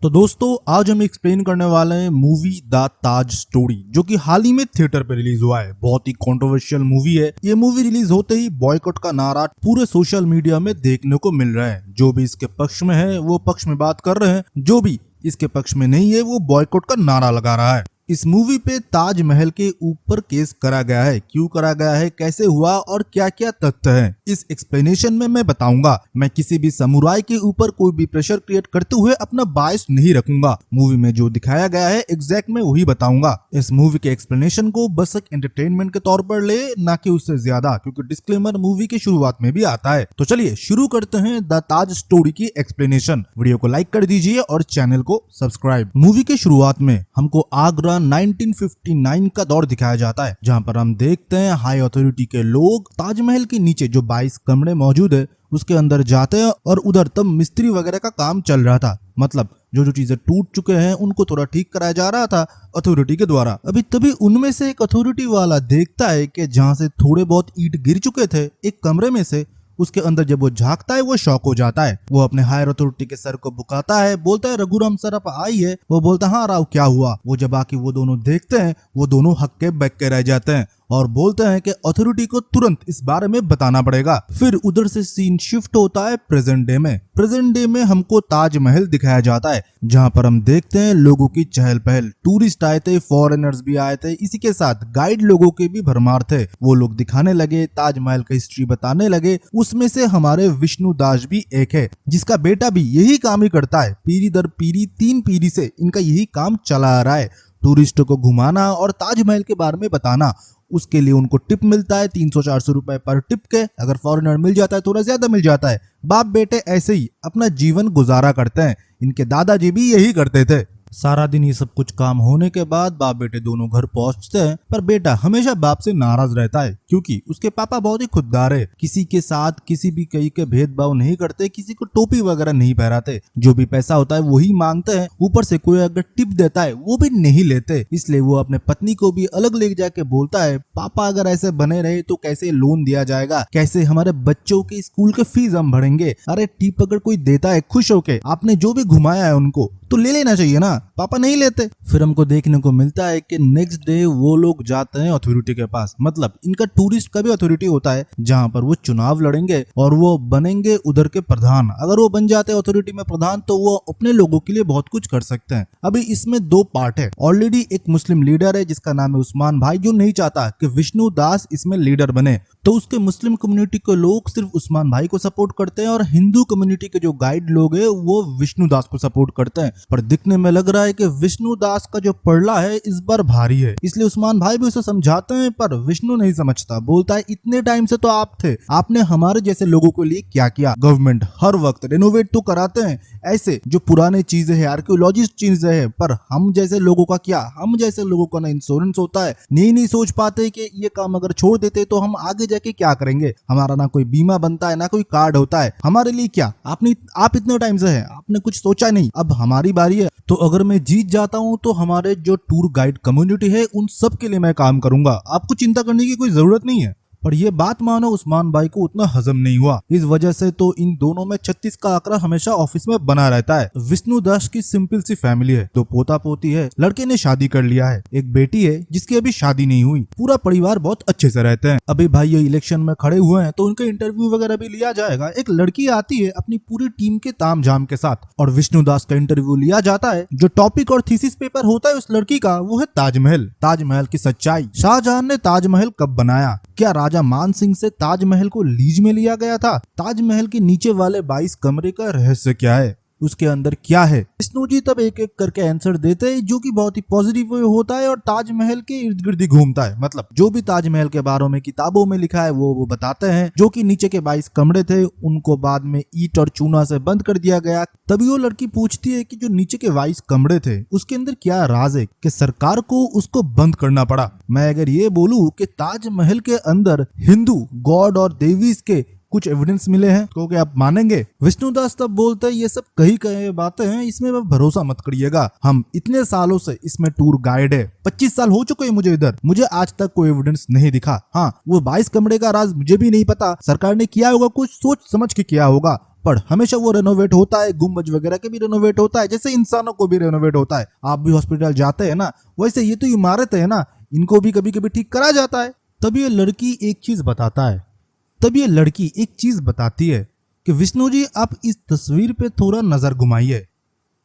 तो दोस्तों आज हम एक्सप्लेन करने वाले हैं मूवी द ताज स्टोरी, जो कि हाल ही में थिएटर पे रिलीज हुआ है। बहुत ही कंट्रोवर्शियल मूवी है। ये मूवी रिलीज होते ही बॉयकॉट का नारा पूरे सोशल मीडिया में देखने को मिल रहा है। जो भी इसके पक्ष में है वो पक्ष में बात कर रहे हैं, जो भी इसके पक्ष में नहीं है वो बॉयकॉट का नारा लगा रहा है। इस मूवी पे ताजमहल के ऊपर केस करा गया है। क्यों करा गया है, कैसे हुआ और क्या क्या तथ्य हैं, इस एक्सप्लेनेशन में मैं बताऊंगा। मैं किसी भी समुराई के ऊपर कोई भी प्रेशर क्रिएट करते हुए अपना बायस नहीं रखूंगा। मूवी में जो दिखाया गया है एग्जैक्ट मैं वही बताऊंगा। इस मूवी के एक्सप्लेनेशन को बस एक एंटरटेनमेंट के तौर पर ले, ना कि उससे ज्यादा, क्योंकि डिस्क्लेमर मूवी की शुरुआत में भी आता है। तो चलिए शुरू करते हैं द ताज स्टोरी की एक्सप्लेनेशन। वीडियो को लाइक कर दीजिए और चैनल को सब्सक्राइब। मूवी के शुरुआत में हमको आगरा 1959 का दौर दिखाया जाता है, जहां पर हम देखते हैं हाई अथॉरिटी के लोग ताजमहल के नीचे जो 22 कमरे मौजूद है उसके अंदर जाते हैं और उधर तब मिस्त्री वगैरह का काम चल रहा था। मतलब जो जो चीजें टूट चुके हैं उनको थोड़ा ठीक कराया जा रहा था अथॉरिटी के द्वारा। अभी तभी उनमें से एक अथॉरिटी वाला देखता है कि जहां से थोड़े बहुत ईंट गिर चुके थे एक कमरे में से, उसके अंदर जब वो झांकता है वो शॉक हो जाता है। वो अपने हायर अथॉरिटी के सर को बुकाता है, बोलता है रघुराम सर आप आई है। वो बोलता है हाँ राव क्या हुआ। वो जब आके वो दोनों देखते हैं वो दोनों हक्के बक्के रह जाते हैं और बोलते हैं कि अथॉरिटी को तुरंत इस बारे में बताना पड़ेगा। फिर उधर से सीन शिफ्ट होता है प्रेजेंट डे में। प्रेजेंट डे में हमको ताजमहल दिखाया जाता है, जहां पर हम देखते हैं लोगों की चहल पहल। टूरिस्ट आए थे, फॉरेनर्स भी आए थे, इसी के साथ गाइड लोगों के भी भरमार थे। वो लोग दिखाने लगे, ताजमहल का हिस्ट्री बताने लगे। उसमें से हमारे विष्णु दास भी एक है, जिसका बेटा भी यही काम ही करता है। पीढ़ी दर पीढ़ी 3 पीढ़ी से इनका यही काम चला आ रहा है, टूरिस्टों को घुमाना और ताजमहल के बारे में बताना। उसके लिए उनको टिप मिलता है 300-400 रुपए पर टिप के। अगर फॉरेनर मिल जाता है थोड़ा ज्यादा मिल जाता है। बाप बेटे ऐसे ही अपना जीवन गुजारा करते हैं। इनके दादाजी भी यही करते थे। सारा दिन ये सब कुछ काम होने के बाद बाप बेटे दोनों घर पहुंचते हैं, पर बेटा हमेशा बाप से नाराज रहता है, क्योंकि उसके पापा बहुत ही खुददार है। किसी के साथ किसी भी कहीं के भेदभाव नहीं करते, किसी को टोपी वगैरह नहीं पहनाते। जो भी पैसा होता है वही मांगते हैं। ऊपर से कोई अगर टिप देता है वो भी नहीं लेते। इसलिए वो अपने पत्नी को भी अलग ले जाके बोलता है पापा अगर ऐसे बने रहे तो कैसे लोन दिया जाएगा, कैसे हमारे बच्चों के स्कूल के फीस हम भरेंगे। अरे टिप अगर कोई देता है खुश होके, आपने जो भी घुमाया है उनको तो ले लेना चाहिए ना, पापा नहीं लेते। फिर हमको देखने को मिलता है कि नेक्स्ट डे वो लोग जाते हैं अथॉरिटी के पास। मतलब इनका टूरिस्ट का भी अथॉरिटी होता है, जहां पर वो चुनाव लड़ेंगे और वो बनेंगे उधर के प्रधान। अगर वो बन जाते हैं अथॉरिटी में प्रधान तो वो अपने लोगों के लिए बहुत कुछ कर सकते हैं। अभी इसमें 2 पार्ट है। ऑलरेडी एक मुस्लिम लीडर है जिसका नाम है उस्मान भाई, जो नहीं चाहता कि विष्णु दास इसमें लीडर बने। तो उसके मुस्लिम कम्युनिटी के लोग सिर्फ उस्मान भाई को सपोर्ट करते हैं और हिंदू कम्युनिटी के जो गाइड लोग हैं वो विष्णु दास को सपोर्ट करते हैं। पर दिखने में लग रहा है कि विष्णु दास का जो पड़ला है इस बार भारी है, इसलिए उस्मान भाई भी उसे समझाते हैं, पर विष्णु नहीं समझता। बोलता है इतने टाइम से तो आप थे, आपने हमारे जैसे लोगों के लिए क्या किया। गवर्नमेंट हर वक्त रेनोवेट तो कराते हैं ऐसे जो पुराने चीजें हैं, आर्कियोलॉजिस्ट चीजें हैं, पर हम जैसे लोगों का क्या, हम जैसे लोगों का ना इंश्योरेंस होता है, नहीं सोच पाते कि ये काम अगर छोड़ देते तो हम आगे जाके क्या करेंगे। हमारा ना कोई बीमा बनता है, ना कोई कार्ड होता है, हमारे लिए क्या। आप इतने टाइम से हैं, आपने कुछ सोचा नहीं, अब हमारी बारी है। तो अगर मैं जीत जाता हूं तो हमारे जो टूर गाइड कम्युनिटी है उन सब के लिए मैं काम करूंगा, आपको चिंता करने की कोई जरूरत नहीं है। पर यह बात मानो उस्मान भाई को उतना हजम नहीं हुआ। इस वजह से तो इन दोनों में 36 का आंकड़ा हमेशा ऑफिस में बना रहता है। विष्णु दास की सिंपल सी फैमिली है, 2 पोता पोती है, लड़के ने शादी कर लिया है, एक बेटी है जिसकी अभी शादी नहीं हुई। पूरा परिवार बहुत अच्छे से रहते हैं। अभी भाई ये इलेक्शन में खड़े हुए हैं तो उनका इंटरव्यू वगैरह भी लिया जाएगा। एक लड़की आती है अपनी पूरी टीम के तामझाम के साथ और विष्णु दास का इंटरव्यू लिया जाता है। जो टॉपिक और थीसिस पेपर होता है उस लड़की का वो है ताजमहल, ताजमहल की सच्चाई। शाहजहां ने ताजमहल कब बनाया, क्या राजा मान सिंह से ताजमहल को लीज में लिया गया था, ताजमहल के नीचे वाले 22 कमरे का रहस्य क्या है, उसके अंदर क्या है। विष्णु जी तब एक एक करके आंसर देते हैं, जो कि बहुत ही पॉजिटिव होता है और ताजमहल के इर्द गिर्द घूमता है। मतलब जो भी ताजमहल के बारे में किताबों में लिखा है वो बताते हैं। जो कि नीचे के 22 कमरे थे उनको बाद में ईंट और चूना से बंद कर दिया गया। तभी वो लड़की पूछती है कि जो नीचे के 22 कमरे थे उसके अंदर क्या राज है कि सरकार को उसको बंद करना पड़ा। मैं अगर ये बोलूं कि ताजमहल के अंदर हिंदू गॉड और देवीज के कुछ एविडेंस मिले हैं तो क्या आप मानेंगे। विष्णु दास तब बोलते हैं ये सब कही बातें हैं, इसमें भरोसा मत करिएगा। हम इतने सालों से इसमें टूर गाइड है, 25 साल हो चुके हैं मुझे इधर, मुझे आज तक कोई एविडेंस नहीं दिखा। हाँ वो 22 कमरे का राज मुझे भी नहीं पता, सरकार ने किया होगा कुछ सोच समझ के किया होगा, पर हमेशा वो रेनोवेट होता है, गुम्बज वगैरह के भी रेनोवेट होता है, जैसे इंसानों को भी रेनोवेट होता है। आप भी हॉस्पिटल जाते हैं ना, वैसे ये तो इमारत है ना, इनको भी कभी कभी ठीक करा जाता है। तब ये लड़की एक चीज बताती है कि विष्णु जी, आप इस तस्वीर पे थोड़ा नजर घुमाइए।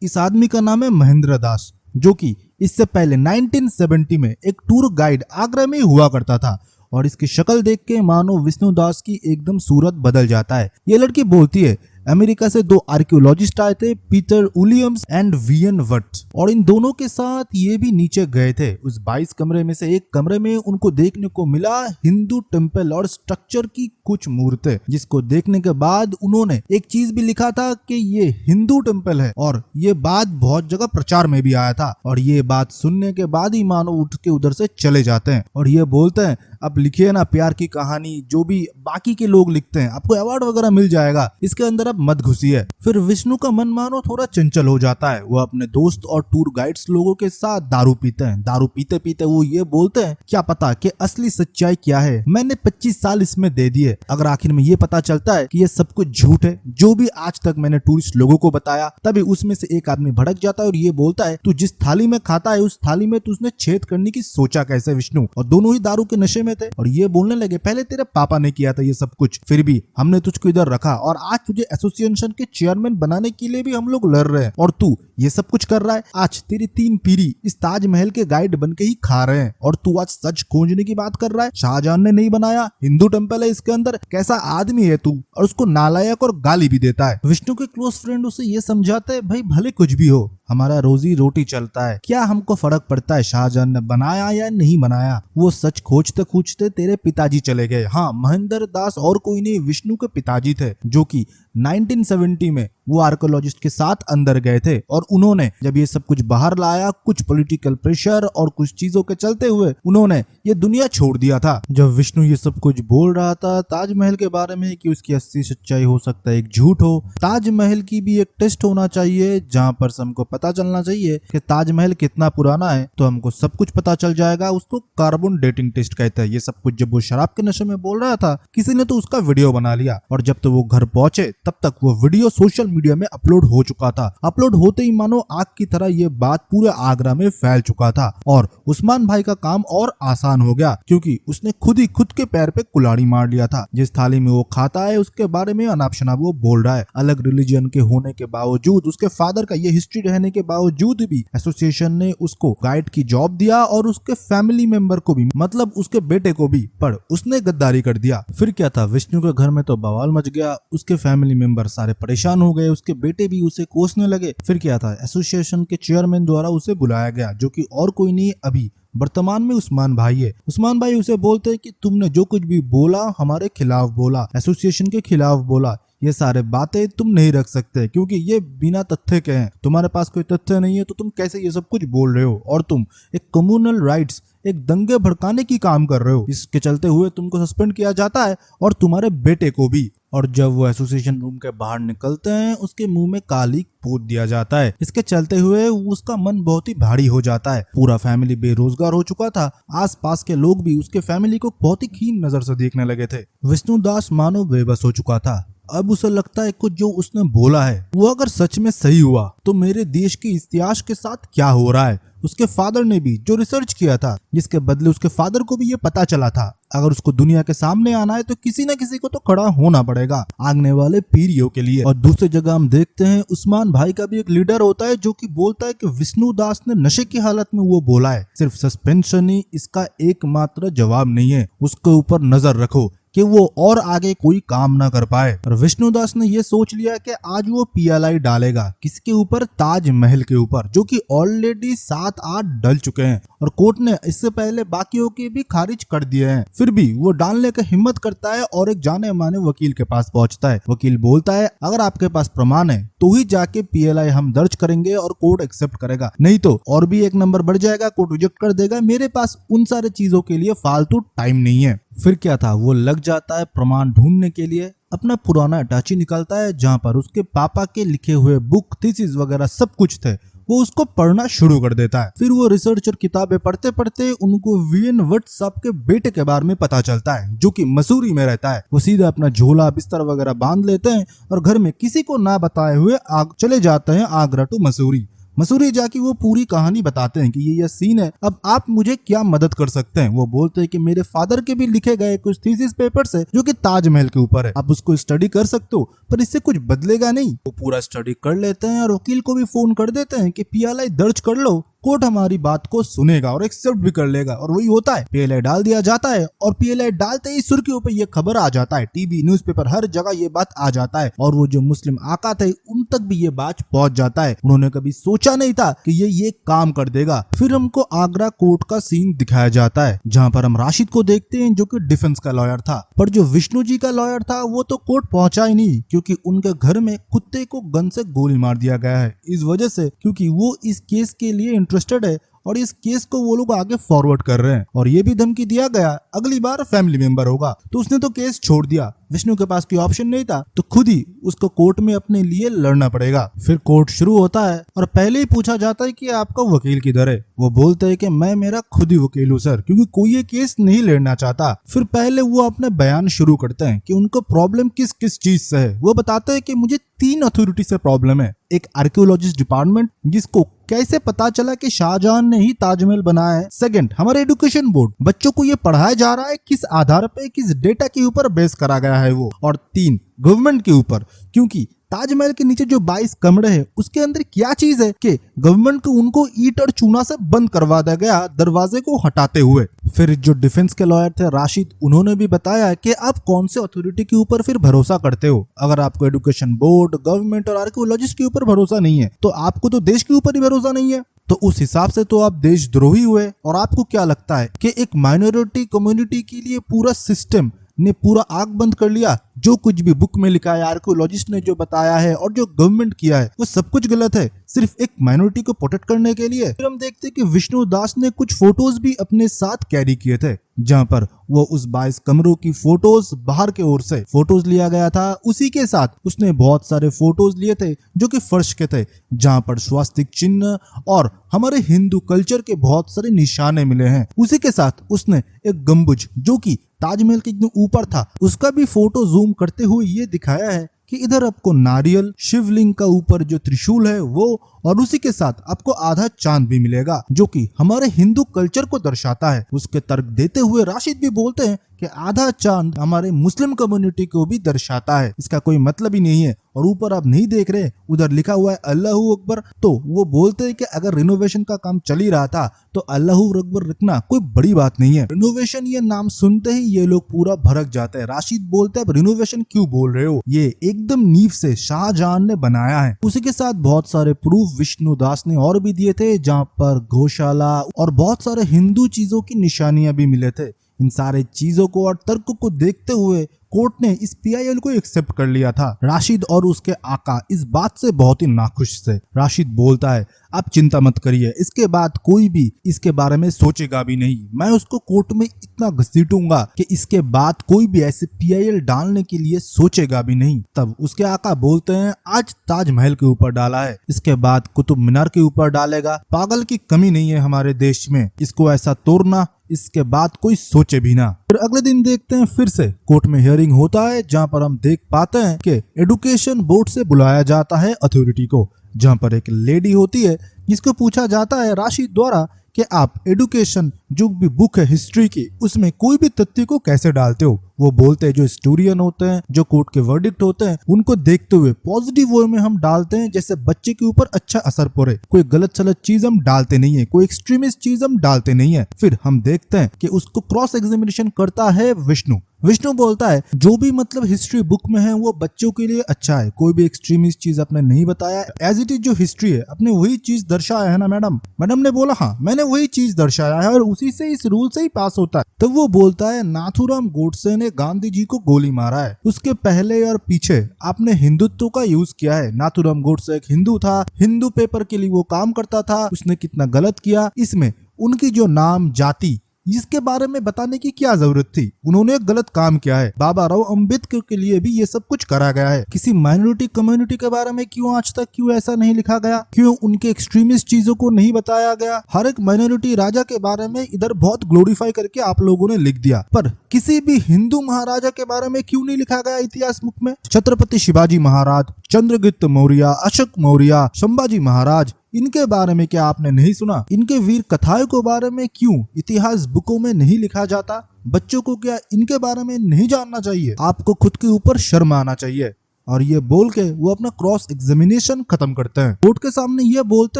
इस आदमी का नाम है महेंद्र दास, जो कि इससे पहले 1970 में एक टूर गाइड आगरा में हुआ करता था, और इसकी शक्ल देख के मानो विष्णु दास की एकदम सूरत बदल जाता है। ये लड़की बोलती है, अमेरिका से 2 आर्कियोलॉजिस्ट आए थे, पीटर विलियम्स एंड वीएन वट, और इन दोनों के साथ ये भी नीचे गए थे। उस 22 कमरे में से एक कमरे में उनको देखने को मिला हिंदू टेम्पल और स्ट्रक्चर की कुछ मूर्तें, जिसको देखने के बाद उन्होंने एक चीज भी लिखा था कि ये हिंदू टेम्पल है, और ये बात बहुत जगह प्रचार में भी आया था। और ये बात सुनने के बाद ही मानो उठ के उधर से चले जाते हैं और ये बोलते हैं, अब लिखिए ना प्यार की कहानी, जो भी बाकी के लोग लिखते हैं, आपको अवार्ड वगैरह मिल जाएगा, इसके अंदर अब मत घुसिए। फिर विष्णु का मन मानो थोड़ा चंचल हो जाता है। वो अपने दोस्त और टूर गाइड्स लोगों के साथ दारू पीते हैं। दारू पीते पीते वो ये बोलते हैं, क्या पता कि असली सच्चाई क्या है, मैंने 25 साल इसमें दे दिए, अगर आखिर में ये पता चलता है कि ये सब कुछ झूठ है, जो भी आज तक मैंने टूरिस्ट लोगों को बताया। तभी उसमें से एक आदमी भड़क जाता है और ये बोलता है, तू जिस थाली में खाता है उस थाली में तुझने छेद करने की सोचा कैसे विष्णु? और दोनों ही दारू के नशे में थे और ये बोलने लगे, पहले तेरे पापा ने किया था ये सब कुछ, फिर भी हमने तुझको इधर रखा, और आज तुझे एसोसिएशन के चेयरमैन बनाने के लिए भी हम लोग लड़ रहे हैं, और तू ये सब कुछ कर रहा है। आज तेरी 3 पीढ़ी इस ताजमहल के गाइड बन के ही खा रहे हैं, और तू आज सच खोजने की बात कर रहा है। शाहजहां ने नहीं बनाया, हिंदू टेम्पल है इसके अंदर, कैसा आदमी है तू? और उसको नालायक और गाली भी देता है। विष्णु के क्लोज फ्रेंड उसे ये समझाते हैं, भाई भले कुछ भी हो, हमारा रोजी रोटी चलता है, क्या हमको फर्क पड़ता है शाहजहां ने बनाया या नहीं बनाया? वो सच खोजते खोजते तेरे पिताजी चले गए। हाँ, महेंद्र दास और कोई नहीं, विष्णु के पिताजी थे, जो कि 1970 में वो आर्कियोलॉजिस्ट के साथ अंदर गए थे, और उन्होंने जब ये सब कुछ बाहर लाया, कुछ पॉलिटिकल प्रेशर और कुछ चीजों के चलते हुए उन्होंने ये दुनिया छोड़ दिया था। जब विष्णु ये सब कुछ बोल रहा था ताजमहल के बारे में कि उसकी असली सच्चाई हो सकता है एक झूठ हो, ताजमहल की भी एक टेस्ट होना चाहिए जहां पर हमको पता चलना चाहिए कि ताजमहल कितना पुराना है, तो हमको सब कुछ पता चल जाएगा। उसको कार्बन डेटिंग टेस्ट कहते हैं। ये सब कुछ जब वो शराब के नशे में बोल रहा था, किसी ने तो उसका वीडियो बना लिया, और जब तो वो घर पहुंचे तब तक वो वीडियो सोशल मीडिया में अपलोड हो चुका था। अपलोड होते ही मानो आग की तरह ये बात पूरे आगरा में फैल चुका था, और उस्मान भाई का काम और आसान हो गया, क्योंकि उसने खुद ही खुद के पैर पे कुल्हाड़ी मार लिया था। जिस थाली में वो खाता है उसके बारे में अनाप शनाप वो बोल रहा है। अलग रिलीजन के होने के बावजूद, उसके फादर का ये हिस्ट्री रहने के बावजूद भी एसोसिएशन ने उसको गाइड की जॉब दिया, और उसके फैमिली मेंबर को भी, मतलब उसके बेटे को भी, पर उसने गद्दारी कर दिया। फिर क्या था, विष्णु के घर में तो बवाल मच गया, उसके फैमिली मेंबर सारे परेशान हो गए, उसके बेटे भी उसे कोसने लगे। फिर क्या था, एसोसिएशन के चेयरमैन द्वारा उसे बुलाया गया, जो कि और कोई नहीं अभी वर्तमान में उस्मान भाई है। उस्मान भाई उसे बोलते हैं कि तुमने जो कुछ भी बोला हमारे खिलाफ बोला, एसोसिएशन के खिलाफ बोला, ये सारे बातें तुम नहीं रख सकते, क्योंकि ये बिना तथ्य के हैं, तुम्हारे पास कोई तथ्य नहीं है, तो तुम कैसे ये सब कुछ बोल रहे हो? और तुम एक कम्युनल राइट्स, एक दंगे भड़काने की काम कर रहे हो। इसके चलते हुए तुमको सस्पेंड किया जाता है, और तुम्हारे बेटे को भी। और जब वो एसोसिएशन रूम के बाहर निकलते हैं, उसके मुंह में काली पोत दिया जाता है। इसके चलते हुए उसका मन बहुत ही भारी हो जाता है। पूरा फैमिली बेरोजगार हो चुका था, आसपास के लोग भी उसके फैमिली को बहुत ही खीन नजर से देखने लगे थे। विष्णु दास मानो बेबस हो चुका था। अब उसे लगता है कुछ जो उसने बोला है वो अगर सच में सही हुआ तो मेरे देश के इतिहास के साथ क्या हो रहा है। उसके फादर ने भी जो रिसर्च किया था, जिसके बदले उसके फादर को भी ये पता चला था, अगर उसको दुनिया के सामने आना है तो किसी न किसी को तो खड़ा होना पड़ेगा आगने वाले पीढ़ियों के लिए। और दूसरी जगह हम देखते हैं उस्मान भाई का भी एक लीडर होता है, जो कि बोलता है कि विष्णु दास ने नशे की हालत में वो बोला है, सिर्फ सस्पेंशन ही इसका एकमात्र जवाब नहीं है, उसके ऊपर नजर रखो कि वो और आगे कोई काम ना कर पाए। और विष्णु दास ने ये सोच लिया कि आज वो पीएलआई डालेगा किसके ऊपर, ताजमहल के ऊपर, जो कि ऑलरेडी 7-8 डल चुके हैं, और कोर्ट ने इससे पहले बाकियों के भी खारिज कर दिए हैं। फिर भी वो डालने का हिम्मत करता है और एक जाने माने वकील के पास पहुंचता है। वकील बोलता है अगर आपके पास प्रमाण है तो ही जाके पीएलआई हम दर्ज करेंगे और कोर्ट एक्सेप्ट करेगा, नहीं तो और भी एक नंबर बढ़ जाएगा, कोर्ट रिजेक्ट कर देगा। मेरे पास उन सारे चीजों के लिए फालतू टाइम नहीं है। फिर क्या था, वो लग जाता है प्रमाण ढूंढने के लिए। अपना पुराना अटैची निकालता है जहां पर उसके पापा के लिखे हुए बुक, थीसिस वगैरह सब कुछ थे। वो उसको पढ़ना शुरू कर देता है। फिर वो रिसर्चर किताबें पढ़ते पढ़ते उनको वीएन वट साहब के बेटे के बारे में पता चलता है, जो कि मसूरी में रहता है। वो सीधा अपना झोला बिस्तर वगैरह बांध लेते हैं और घर में किसी को ना बताए हुए चले जाते हैं आगरा टू मसूरी। मसूरी जाके वो पूरी कहानी बताते हैं कि ये सीन है, अब आप मुझे क्या मदद कर सकते हैं। वो बोलते हैं कि मेरे फादर के भी लिखे गए कुछ थीसिस पेपर्स है जो कि ताजमहल के ऊपर है, आप उसको स्टडी कर सकते हो, पर इससे कुछ बदलेगा नहीं। वो पूरा स्टडी कर लेते हैं और वकील को भी फोन कर देते हैं कि पीएलआई दर्ज कर लो, कोर्ट हमारी बात को सुनेगा और एक्सेप्ट भी कर लेगा। और वही होता है, पीएलआई डाल दिया जाता है और पीएलआई डालते ही सुर्खियों पे ये खबर आ जाता है, टीवी न्यूज़पेपर हर जगह ये बात आ जाता है। और वो जो मुस्लिम आका थे उन तक भी ये बात पहुंच जाता है। उन्होंने कभी सोचा नहीं था कि ये काम कर देगा। फिर हमको आगरा कोर्ट का सीन दिखाया जाता है, जहाँ पर हम राशिद को देखते हैं जो कि डिफेंस का लॉयर था। पर जो विष्णु जी का लॉयर था वो तो कोर्ट पहुंचा ही नहीं, क्योंकि उनके घर में कुत्ते को गन से गोली मार दिया गया है। इस वजह से क्योंकि वो इस केस के लिए इंटरेस्टेड है और इस केस को वो लोग आगे फॉरवर्ड कर रहे हैं। और ये भी धमकी दिया गया अगली बार फैमिली मेंबर होगा, तो उसने तो केस छोड़ दिया। विष्णु के पास कोई ऑप्शन नहीं था, तो खुद ही उसको कोर्ट में अपने लिए लड़ना पड़ेगा। फिर कोर्ट शुरू होता है और पहले ही पूछा जाता है कि आपका वकील किधर है। वो बोलते हैं कि मैं मेरा खुद ही वकील हूँ सर, क्योंकि कोई ये केस नहीं लड़ना चाहता। फिर पहले वो अपने बयान शुरू करते हैं कि उनको प्रॉब्लम किस किस चीज से है। वो बताते हैं कि मुझे 3 अथॉरिटी से प्रॉब्लम है। एक आर्कियोलॉजिस्ट डिपार्टमेंट, जिसको कैसे पता चला कि शाहजहां ने ही ताजमहल बनाया है। सेकंड, हमारे एजुकेशन बोर्ड, बच्चों को ये पढ़ाया जा रहा है किस आधार पे, किस डेटा के ऊपर बेस करा गया है वो। और 3, गवर्नमेंट के ऊपर, क्योंकि ताजमहल के नीचे जो 22 कमरे हैं उसके अंदर क्या चीज है कि गवर्नमेंट को उनको ईंट और चूना से बंद करवा दिया गया दरवाजे को हटाते हुए। फिर जो डिफेंस के लॉयर थे राशिद, उन्होंने भी बताया कि आप कौन से अथॉरिटी के ऊपर फिर भरोसा करते हो। अगर आपको एजुकेशन बोर्ड, गवर्नमेंट और आर्कियोलॉजिस्ट के ऊपर भरोसा नहीं है तो आपको तो देश के ऊपर ही भरोसा नहीं है, तो उस हिसाब से तो आप देशद्रोही हुए। और आपको क्या लगता है कि एक माइनॉरिटी कम्युनिटी के लिए पूरा सिस्टम ने पूरा आग बंद कर लिया? जो कुछ भी बुक में लिखा है, आर्कियोलॉजिस्ट ने जो बताया है और जो गवर्नमेंट किया है, वो सब कुछ गलत है, सिर्फ एक माइनॉरिटी को प्रोटेक्ट करने के लिए। फिर हम देखते हैं कि विष्णु दास ने कुछ फोटोज भी अपने साथ कैरी किए थे, जहां पर वो उस 22 कमरों की फोटोज बाहर के ओर से फोटोज लिया गया था। उसी के साथ उसने बहुत सारे फोटोज लिए थे जो कि फर्श के थे, जहां पर स्वास्तिक चिन्ह और हमारे हिंदू कल्चर के बहुत सारे निशाने मिले हैं। उसी के साथ उसने एक गम्बुज जो कि ताजमहल के एकदम ऊपर था, उसका भी फोटो जूम करते हुए ये दिखाया है कि इधर आपको नारियल, शिवलिंग का ऊपर जो त्रिशूल है वो, और उसी के साथ आपको आधा चांद भी मिलेगा जो कि हमारे हिंदू कल्चर को दर्शाता है। उसके तर्क देते हुए राशिद भी बोलते हैं कि आधा चांद हमारे मुस्लिम कम्युनिटी को भी दर्शाता है, इसका कोई मतलब ही नहीं है। और ऊपर आप नहीं देख रहे, उधर लिखा हुआ है अल्लाहू अकबर। तो वो बोलते हैं कि अगर रिनोवेशन का काम चल ही रहा था तो अल्लाहू अकबर रखना कोई बड़ी बात नहीं है। रिनोवेशन ये नाम सुनते ही ये लोग पूरा भड़क जाते हैं। राशिद बोलते हैं, रिनोवेशन क्यों बोल रहे हो, ये एकदम नींव से शाहजहां ने बनाया है। उसी के साथ बहुत सारे प्रूफ विष्णु दास ने और भी दिए थे, जहाँ पर गौशाला और बहुत सारे हिंदू चीजों की निशानियां भी मिले थे। इन सारे चीजों को और तर्क को देखते हुए कोर्ट ने इस पीआईएल को एक्सेप्ट कर लिया था। राशिद और उसके आका इस बात से बहुत ही नाखुश थे। राशिद बोलता है, आप चिंता मत करिए, इसके बाद कोई भी इसके बारे में सोचेगा भी नहीं। मैं उसको कोर्ट में इतना घसीटूंगा कि इसके बाद कोई भी ऐसे पीआईएल डालने के लिए सोचेगा भी नहीं। तब उसके आका बोलते हैं, आज ताजमहल के ऊपर डाला है, इसके बाद कुतुब मीनार के ऊपर डालेगा। पागल की कमी नहीं है हमारे देश में, इसको ऐसा तोड़ना, इसके बाद कोई सोचे भी ना। फिर अगले दिन देखते हैं फिर से कोर्ट में हियरिंग होता है, जहां पर हम देख पाते हैं कि एजुकेशन बोर्ड से बुलाया जाता है अथॉरिटी को, जहां पर एक लेडी होती है जिसको पूछा जाता है राशिद द्वारा कि आप एजुकेशन जो भी बुक है हिस्ट्री की, उसमें कोई भी तथ्य को कैसे डालते हो। वो बोलते हैं जो हिस्टोरियन होते हैं, जो कोर्ट के वर्डिक्ट होते हैं, उनको देखते हुए पॉजिटिव वे में हम डालते हैं, जैसे बच्चे के ऊपर अच्छा असर पड़े। कोई गलत सलत चीज हम डालते नहीं है, कोई एक्सट्रीमिस्ट चीज हम डालते नहीं है। फिर हम देखते हैं कि उसको क्रॉस एग्जामिनेशन करता है विष्णु। विष्णु बोलता है जो भी मतलब हिस्ट्री बुक में है वो बच्चों के लिए अच्छा है, कोई भी एक्सट्रीमिस्ट चीज आपने नहीं बताया, एज इट इज जो हिस्ट्री है आपने वही चीज दर्शाया है ना मैडम। मैडम ने बोला हाँ मैंने वही चीज दर्शाया है और उसी से इस रूल से ही पास होता है। तो वो बोलता है नाथूराम गोडसे ने गांधी जी को गोली मारा है, उसके पहले और पीछे आपने हिंदुत्व का यूज किया है। नाथूराम गोडसे एक हिंदू था, हिंदू पेपर के लिए वो काम करता था, उसने कितना गलत किया, इसमें उनकी जो नाम, जाति इसके बारे में बताने की क्या जरूरत थी? उन्होंने एक गलत काम किया है। बाबा राव अम्बेडकर के लिए भी ये सब कुछ करा गया है। किसी माइनॉरिटी कम्युनिटी के बारे में क्यों आज तक क्यों ऐसा नहीं लिखा गया? क्यों उनके एक्सट्रीमिस्ट चीजों को नहीं बताया गया? हर एक माइनॉरिटी राजा के बारे में इधर बहुत ग्लोरीफाई करके आप लोगों ने लिख दिया, पर किसी भी हिंदू महाराजा के बारे में क्यों नहीं लिखा गया इतिहास बुक में? छत्रपति शिवाजी महाराज, चंद्रगुप्त मौर्य, अशोक मौर्य, संभाजी महाराज, इनके बारे में क्या आपने नहीं सुना? इनके वीर कथाओं के बारे में क्यों इतिहास बुकों में नहीं लिखा जाता? बच्चों को क्या इनके बारे में नहीं जानना चाहिए? आपको खुद के ऊपर शर्म आना चाहिए। और ये बोल के वो अपना क्रॉस एग्जामिनेशन खत्म करते हैं। कोर्ट के सामने ये बोलते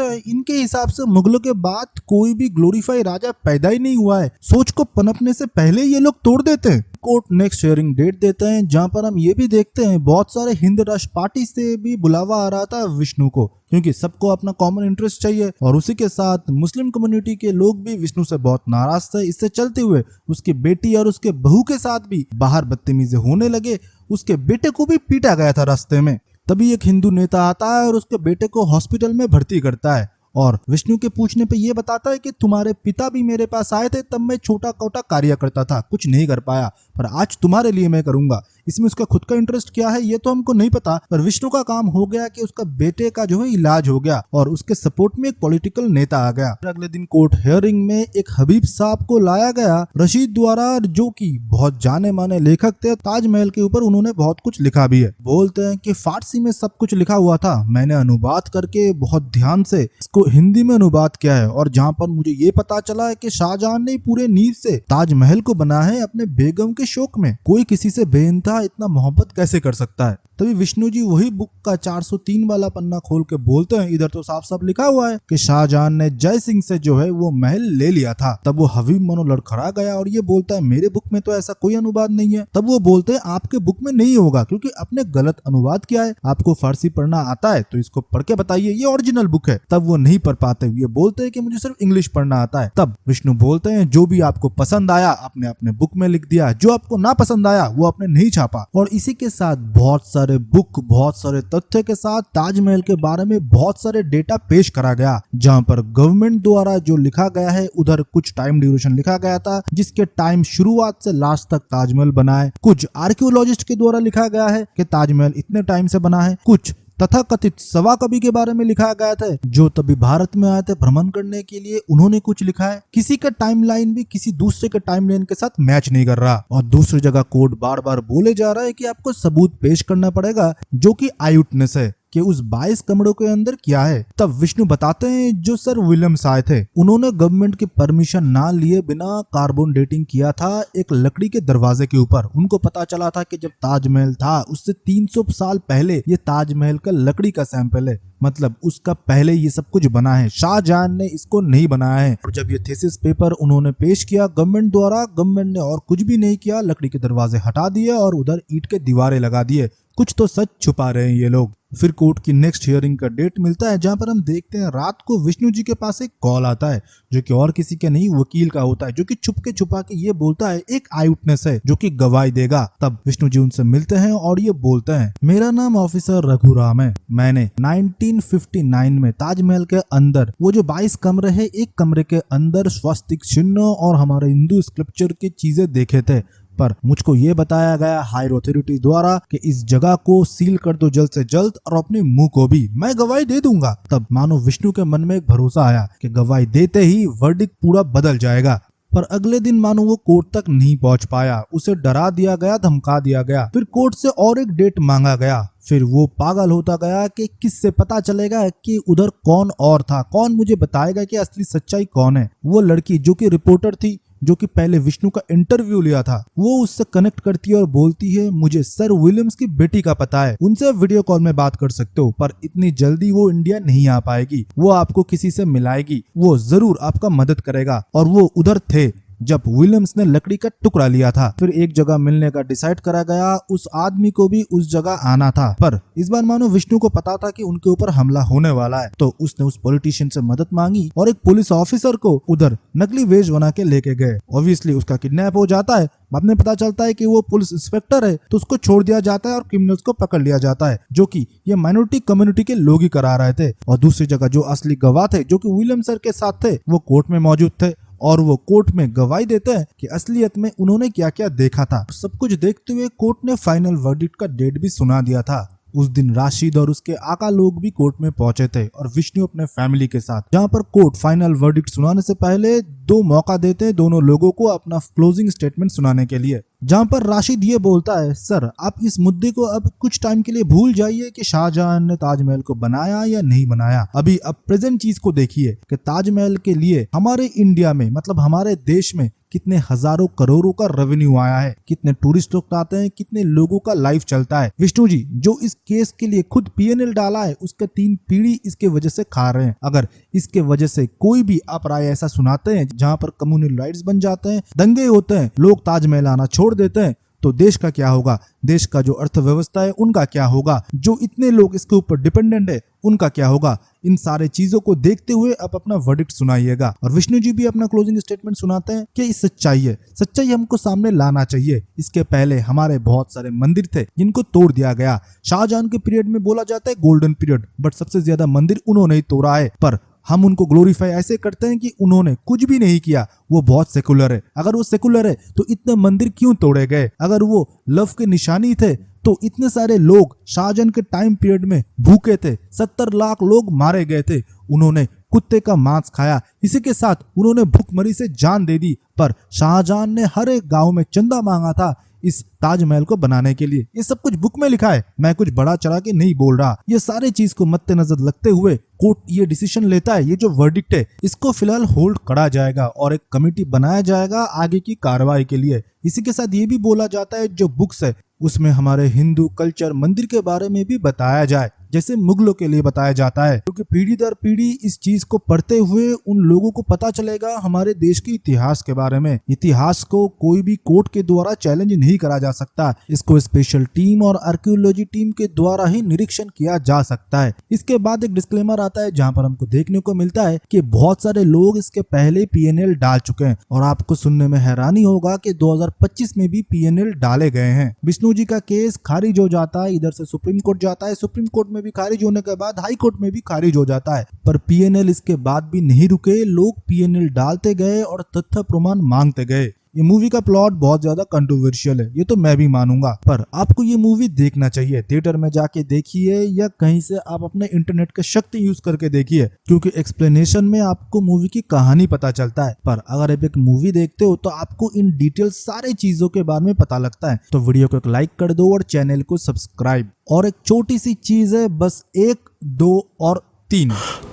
हैं इनके हिसाब से मुगलों के बाद कोई भी ग्लोरीफाई राजा पैदा ही नहीं हुआ है। सोच को पनपने से पहले ये लोग तोड़ देते हैं। कोर्ट नेक्स्ट हियरिंग डेट देते हैं, जहां पर हम ये भी देखते हैं बहुत सारे हिंद राष्ट्र पार्टी से भी बुलावा आ रहा था विष्णु को, क्योंकि सबको अपना कॉमन इंटरेस्ट चाहिए। और उसी के साथ मुस्लिम कम्युनिटी के लोग भी विष्णु से बहुत नाराज थे। इससे चलते हुए उसकी बेटी और उसके बहू के साथ भी बाहर बदतमीजी होने लगे। उसके बेटे को भी पीटा गया था रास्ते में। तभी एक हिंदू नेता आता है और उसके बेटे को हॉस्पिटल में भर्ती करता है और विष्णु के पूछने पे ये बताता है कि तुम्हारे पिता भी मेरे पास आए थे, तब मैं छोटा कोटा कार्य करता था, कुछ नहीं कर पाया, पर आज तुम्हारे लिए मैं करूंगा। इसमें उसका खुद का इंटरेस्ट क्या है ये तो हमको नहीं पता, पर विष्णु का काम हो गया कि उसका बेटे का जो है इलाज हो गया और उसके सपोर्ट में एक पॉलिटिकल नेता आ गया। अगले दिन कोर्ट हियरिंग में एक हबीब साहब को लाया गया रशीद द्वारा, जो कि बहुत जाने माने लेखक थे। ताजमहल के ऊपर उन्होंने बहुत कुछ लिखा भी है। बोलते हैं कि फारसी में सब कुछ लिखा हुआ था, मैंने अनुवाद करके बहुत ध्यान से इसको हिंदी में अनुवाद किया है। और जहाँ पर मुझे ये पता चला है कि शाहजहां ने पूरे नींव से ताजमहल को बना है अपने बेगम के शौक में। कोई किसी से बेइंतहा इतना मोहब्बत कैसे कर सकता है? तभी विष्णु जी वही बुक का 403 वाला पन्ना खोल के बोलते हैं, इधर तो साफ साफ लिखा हुआ है कि शाहजहां ने जय सिंह से जो है वो महल ले लिया था। तब वो हबीब मनो लड़खड़ा गया और ये बोलता है मेरे बुक में तो ऐसा कोई अनुवाद नहीं है। तब वो बोलते हैं आपके बुक में नहीं होगा क्योंकि आपने गलत अनुवाद किया है। आपको फारसी पढ़ना आता है तो इसको पढ़ के बताइए, ये ओरिजिनल बुक है। तब वो नहीं पढ़ पाते, ये बोलते हैं कि मुझे सिर्फ इंग्लिश पढ़ना आता है। तब विष्णु बोलते हैं जो भी आपको पसंद आया आपने अपने बुक में लिख दिया, जो आपको ना पसंद आया वो आपने नहीं छापा। और इसी के साथ बहुत सारे बुक, बहुत सारे तथ्य के साथ ताजमहल के बारे में बहुत सारे डेटा पेश करा गया, जहां पर गवर्नमेंट द्वारा जो लिखा गया है उधर कुछ टाइम ड्यूरेशन लिखा गया था, जिसके टाइम शुरुआत से लास्ट तक ताजमहल बना है। कुछ आर्कियोलॉजिस्ट के द्वारा लिखा गया है कि ताजमहल इतने टाइम से बना है। कुछ तथाकथित सवा कवि के बारे में लिखा गया था जो तभी भारत में आए थे भ्रमण करने के लिए, उन्होंने कुछ लिखा है। किसी का टाइमलाइन भी किसी दूसरे के टाइमलाइन के साथ मैच नहीं कर रहा। और दूसरी जगह कोर्ट बार बार बोले जा रहा है कि आपको सबूत पेश करना पड़ेगा जो कि आई विटनेस है कि उस 22 कमरों के अंदर क्या है। तब विष्णु बताते हैं जो सर विलियम्स आए थे उन्होंने गवर्नमेंट की परमिशन ना लिए बिना कार्बन डेटिंग किया था एक लकड़ी के दरवाजे के ऊपर। उनको पता चला था कि जब ताजमहल था उससे 300 साल पहले ये ताजमहल का लकड़ी का सैंपल है, मतलब उसका पहले ये सब कुछ बना है, शाहजहां ने इसको नहीं बनाया है। और जब ये थीसिस पेपर उन्होंने पेश किया गवर्नमेंट द्वारा, गवर्नमेंट ने और कुछ भी नहीं किया, लकड़ी के दरवाजे हटा दिए और उधर ईंट के दीवारें लगा दिए। कुछ तो सच छुपा रहे हैं ये लोग। फिर कोर्ट की नेक्स्ट हियरिंग का डेट मिलता है, जहां पर हम देखते हैं रात को विष्णु जी के पास एक कॉल आता है जो कि और किसी के नहीं वकील का होता है, जो कि छुपा के ये बोलता है एक आई विटनेस है जो कि गवाही देगा। तब विष्णु जी उनसे मिलते हैं और ये बोलते हैं मेरा नाम ऑफिसर रघुराम है, मैंने 1959 में ताजमहल के अंदर वो जो 22 कमरे है, एक कमरे के अंदर स्वास्तिक चिन्ह और हमारे हिंदू स्क्रिप्चर की चीजें देखे थे, पर मुझको ये बताया गया हायर अथॉरिटी द्वारा कि इस जगह को सील कर दो जल्द से जल्द और अपने मुंह को भी, मैं गवाही दे दूंगा। तब मानो विष्णु के मन में एक भरोसा आया कि गवाही देते ही वर्डिक्ट पूरा बदल जाएगा। पर अगले दिन मानो वो कोर्ट तक नहीं पहुंच पाया, उसे डरा दिया गया, धमका दिया गया। फिर कोर्ट से और एक डेट मांगा गया। फिर वो पागल होता गया कि किससे पता चलेगा कि उधर कौन और था, कौन मुझे बताएगा कि असली सच्चाई कौन है। वो लड़की जो कि रिपोर्टर थी, जो कि पहले विष्णु का इंटरव्यू लिया था, वो उससे कनेक्ट करती है और बोलती है मुझे सर विलियम्स की बेटी का पता है, उनसे वीडियो कॉल में बात कर सकते हो, पर इतनी जल्दी वो इंडिया नहीं आ पाएगी, वो आपको किसी से मिलाएगी, वो जरूर आपका मदद करेगा। और वो उधर थे जब विलियम्स ने लकड़ी का टुकड़ा लिया था। फिर एक जगह मिलने का डिसाइड करा गया, उस आदमी को भी उस जगह आना था। पर इस बार मानो विष्णु को पता था कि उनके ऊपर हमला होने वाला है, तो उसने उस पॉलिटिशियन से मदद मांगी और एक पुलिस ऑफिसर को उधर नकली वेश बना के लेके गए। ऑब्वियसली उसका किडनैप हो जाता है। बाद में पता चलता है कि वो पुलिस इंस्पेक्टर है, तो उसको छोड़ दिया जाता है और क्रिमिनल्स को पकड़ लिया जाता है, जो कि ये माइनॉरिटी कम्युनिटी के लोग ही करा रहे थे। और दूसरी जगह जो असली गवाह थे, जो कि विलियम सर के साथ थे, वो कोर्ट में मौजूद थे और वो कोर्ट में गवाही देते हैं कि असलियत में उन्होंने क्या क्या देखा था। सब कुछ देखते हुए कोर्ट ने फाइनल वर्डिक्ट का डेट भी सुना दिया था। उस दिन राशिद और उसके आका लोग भी कोर्ट में पहुंचे थे और विष्णु अपने फैमिली के साथ, जहां पर कोर्ट फाइनल वर्डिक्ट सुनाने से पहले 2 मौका देते हैं दोनों लोगों को अपना क्लोजिंग स्टेटमेंट सुनाने के लिए। जहां पर राशिद ये बोलता है, सर आप इस मुद्दे को अब कुछ टाइम के लिए भूल जाइए कि शाहजहां ने ताजमहल को बनाया या नहीं बनाया। अभी अब प्रेजेंट चीज को देखिए कि ताजमहल के लिए हमारे इंडिया में, मतलब हमारे देश में कितने हजारों करोड़ों का रेवेन्यू आया है, कितने टूरिस्ट लोग आते हैं, कितने लोगों का लाइफ चलता है। विष्णु जी जो इस केस के लिए खुद पीएनएल डाला है, उसके 3 पीढ़ी इसके वजह से खा रहे हैं। अगर इसके वजह से कोई भी आप राय ऐसा सुनाते हैं जहां पर कम्युनल राइट्स बन जाते हैं, दंगे होते हैं, लोग ताजमहल आना छोड़ देते हैं, तो देश का क्या होगा? देश का जो अर्थव्यवस्था है उनका क्या होगा? जो इतने लोग इसके ऊपर डिपेंडेंट है उनका क्या होगा? इन सारे चीजों को देखते हुए आप अपना वर्डिक्ट सुनाइएगा। और विष्णु जी भी अपना क्लोजिंग स्टेटमेंट सुनाते हैं कि इस सच्चाई हमको सामने लाना चाहिए। इसके पहले हमारे बहुत सारे मंदिर थे जिनको तोड़ दिया गया। शाहजहां के पीरियड में बोला जाता है गोल्डन पीरियड, बट सबसे ज्यादा मंदिर उन्होंने ही तोड़ा है। पर हम उनको ग्लोरीफाई ऐसे करते हैं कि उन्होंने कुछ भी नहीं किया, वो बहुत सेकुलर है। अगर वो सेकुलर है तो इतने मंदिर क्यों तोड़े गए? अगर वो लव के निशानी थे तो इतने सारे लोग शाहजहां के टाइम पीरियड में भूखे थे, 70 लाख लोग मारे गए थे, उन्होंने कुत्ते का मांस खाया, इसी के साथ उन्होंने भूखमरी से जान दे दी। पर शाहजहां ने हर एक गांव में चंदा मांगा था इस ताजमहल को बनाने के लिए। ये सब कुछ बुक में लिखा है, मैं कुछ बड़ा चढ़ा के नहीं बोल रहा। ये सारे चीज को मद्देनजर रखते हुए कोर्ट ये डिसीजन लेता है, ये जो वर्डिक्ट है इसको फिलहाल होल्ड करा जाएगा और एक कमेटी बनाया जाएगा आगे की कार्रवाई के लिए। इसी के साथ ये भी बोला जाता है जो बुक्स है उसमें हमारे हिंदू कल्चर मंदिर के बारे में भी बताया जाए, जैसे मुगलों के लिए बताया जाता है, क्योंकि पीढ़ी दर पीढ़ी इस चीज को पढ़ते हुए उन लोगों को पता चलेगा हमारे देश के इतिहास के बारे में। इतिहास को कोई भी कोर्ट के द्वारा चैलेंज नहीं करा जा सकता, इसको स्पेशल टीम और आर्कियोलॉजी टीम के द्वारा ही निरीक्षण किया जा सकता है। इसके बाद एक डिस्क्लेमर आता है जहां पर हमको देखने को मिलता है कि बहुत सारे लोग इसके पहले पीएनएल डाल चुके हैं और आपको सुनने में हैरानी होगा कि 2025 में भी पीएनएल डाले गए हैं। विष्णु जी का केस खारिज हो जाता है, इधर से सुप्रीम कोर्ट जाता है, सुप्रीम कोर्ट में भी खारिज होने के बाद हाई कोर्ट में भी खारिज हो जाता है। पर पीएनएल इसके बाद भी नहीं रुके, लोग पीएनएल डालते गए और तथ्य प्रमाण मांगते गए। ये मूवी का प्लॉट बहुत ज्यादा कंट्रोवर्शियल है, ये तो मैं भी मानूंगा, पर आपको ये मूवी देखना चाहिए। थिएटर में जाके देखिए या कहीं से आप अपने इंटरनेट के शक्ति यूज करके देखिए, क्योंकि एक्सप्लेनेशन में आपको मूवी की कहानी पता चलता है। पर अगर आप एक मूवी देखते हो तो आपको इन डिटेल सारे चीजों के बारे में पता लगता है। तो वीडियो को एक लाइक कर दो और चैनल को सब्सक्राइब। और एक छोटी सी चीज है, बस 1, 2 और 3।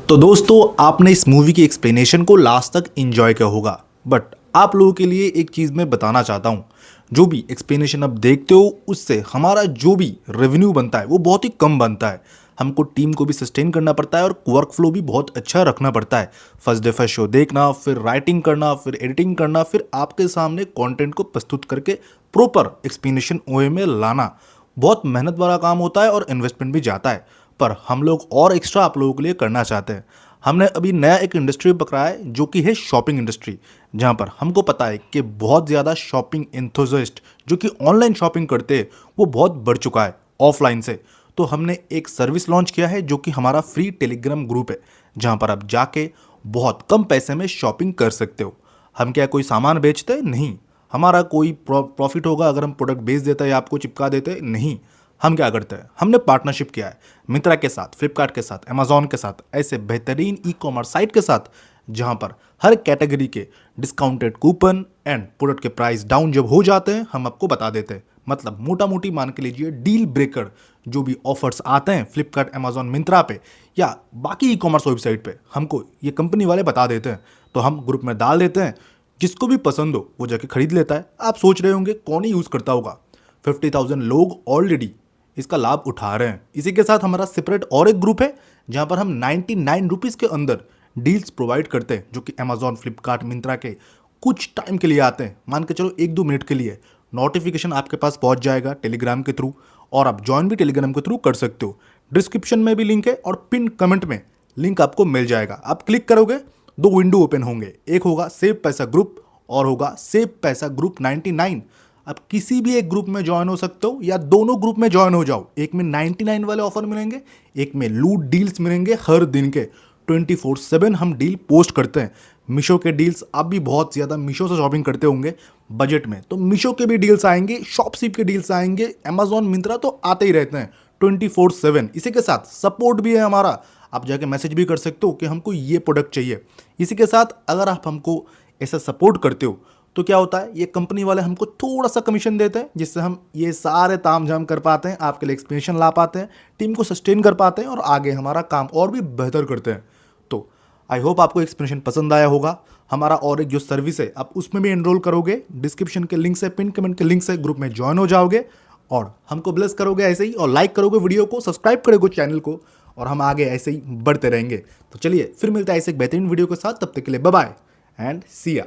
तो दोस्तों आपने इस मूवी की एक्सप्लेनेशन को लास्ट तक एंजॉय किया होगा, बट आप लोगों के लिए एक चीज़ मैं बताना चाहता हूँ। जो भी एक्सप्लेनेशन आप देखते हो उससे हमारा जो भी रेवेन्यू बनता है वो बहुत ही कम बनता है। हमको टीम को भी सस्टेन करना पड़ता है और वर्क फ्लो भी बहुत अच्छा रखना पड़ता है। फर्स्ट डे फर्स्ट शो देखना, फिर राइटिंग करना, फिर एडिटिंग करना, फिर आपके सामने कंटेंट को प्रस्तुत करके प्रॉपर एक्सप्लेनेशन ओए में लाना बहुत मेहनत वाला काम होता है और इन्वेस्टमेंट भी जाता है। पर हम लोग और एक्स्ट्रा आप लोगों के लिए करना चाहते हैं। हमने अभी नया एक इंडस्ट्री पकड़ा है जो कि है शॉपिंग इंडस्ट्री, जहां पर हमको पता है कि बहुत ज़्यादा शॉपिंग एंथुसियास्ट जो कि ऑनलाइन शॉपिंग करते हैं वो बहुत बढ़ चुका है ऑफलाइन से। तो हमने एक सर्विस लॉन्च किया है जो कि हमारा फ्री टेलीग्राम ग्रुप है, जहां पर आप जाके बहुत कम पैसे में शॉपिंग कर सकते हो। हम क्या कोई सामान बेचते? नहीं। हमारा कोई प्रॉफिट होगा अगर हम प्रोडक्ट बेच देते हैं या आपको चिपका देते? नहीं। हम क्या करते हैं, हमने पार्टनरशिप किया है मिंत्रा के साथ, फ्लिपकार्ट के साथ, अमेजॉन के साथ, ऐसे बेहतरीन ई कॉमर्स साइट के साथ, जहां पर हर कैटेगरी के डिस्काउंटेड कूपन एंड प्रोडक्ट के प्राइस डाउन जब हो जाते हैं हम आपको बता देते हैं। मतलब मोटा मोटी मान के लीजिए डील ब्रेकर जो भी ऑफर्स आते हैं फ्लिपकार्ट, अमेजॉन, मिंत्रा पे या बाकी ई कॉमर्स वेबसाइट पे, हमको ये कंपनी वाले बता देते हैं। तो हम ग्रुप में डाल देते हैं, जिसको भी पसंद हो वो जाके खरीद लेता है। आप सोच रहे होंगे कौन ही यूज़ करता होगा? 50,000 लोग ऑलरेडी इसका लाभ उठा रहे हैं। इसी के साथ हमारा सेपरेट और एक ग्रुप है जहां पर हम 99 रुपीज़ के अंदर डील्स प्रोवाइड करते हैं, जो कि अमेजॉन, फ्लिपकार्ट, मिंत्रा के कुछ टाइम के लिए आते हैं। मान के चलो 1-2 मिनट के लिए नोटिफिकेशन आपके पास पहुंच जाएगा टेलीग्राम के थ्रू, और आप ज्वाइन भी टेलीग्राम के थ्रू कर सकते हो। डिस्क्रिप्शन में भी लिंक है और पिन कमेंट में लिंक आपको मिल जाएगा। आप क्लिक करोगे 2 विंडो ओपन होंगे, एक होगा सेव पैसा ग्रुप और होगा सेव पैसा ग्रुप 99। आप किसी भी एक ग्रुप में ज्वाइन हो सकते हो या दोनों ग्रुप में ज्वाइन हो जाओ। एक में 99 वाले ऑफर मिलेंगे, एक में लूट डील्स मिलेंगे हर दिन के। 24/7 हम डील पोस्ट करते हैं। मीशो के डील्स, आप भी बहुत ज़्यादा मीशो से शॉपिंग करते होंगे बजट में, तो मीशो के भी डील्स आएंगे, शॉपसीप के डील्स आएंगे, अमेजॉन मिंत्रा तो आते ही रहते हैं 24/7। इसी के साथ सपोर्ट भी है हमारा, आप जाके मैसेज भी कर सकते हो कि हमको ये प्रोडक्ट चाहिए। इसी के साथ अगर आप हमको ऐसा सपोर्ट करते हो तो क्या होता है, ये कंपनी वाले हमको थोड़ा सा कमीशन देते हैं, जिससे हम ये सारे ताम झाम कर पाते हैं, आपके लिए एक्सप्लेनेशन ला पाते हैं, टीम को सस्टेन कर पाते हैं और आगे हमारा काम और भी बेहतर करते हैं। तो आई होप आपको एक्सप्लेनेशन पसंद आया होगा। हमारा और एक जो सर्विस है आप उसमें भी एनरोल करोगे, डिस्क्रिप्शन के लिंक से, पिन कमेंट के लिंक से ग्रुप में ज्वाइन हो जाओगे और हमको ब्लेस करोगे ऐसे ही, और लाइक करोगे वीडियो को, सब्सक्राइब करोगे चैनल को, और हम आगे ऐसे ही बढ़ते रहेंगे। तो चलिए फिर मिलता है ऐसे एक बेहतरीन वीडियो के साथ, तब तक के लिए बाय बाय एंड सी या।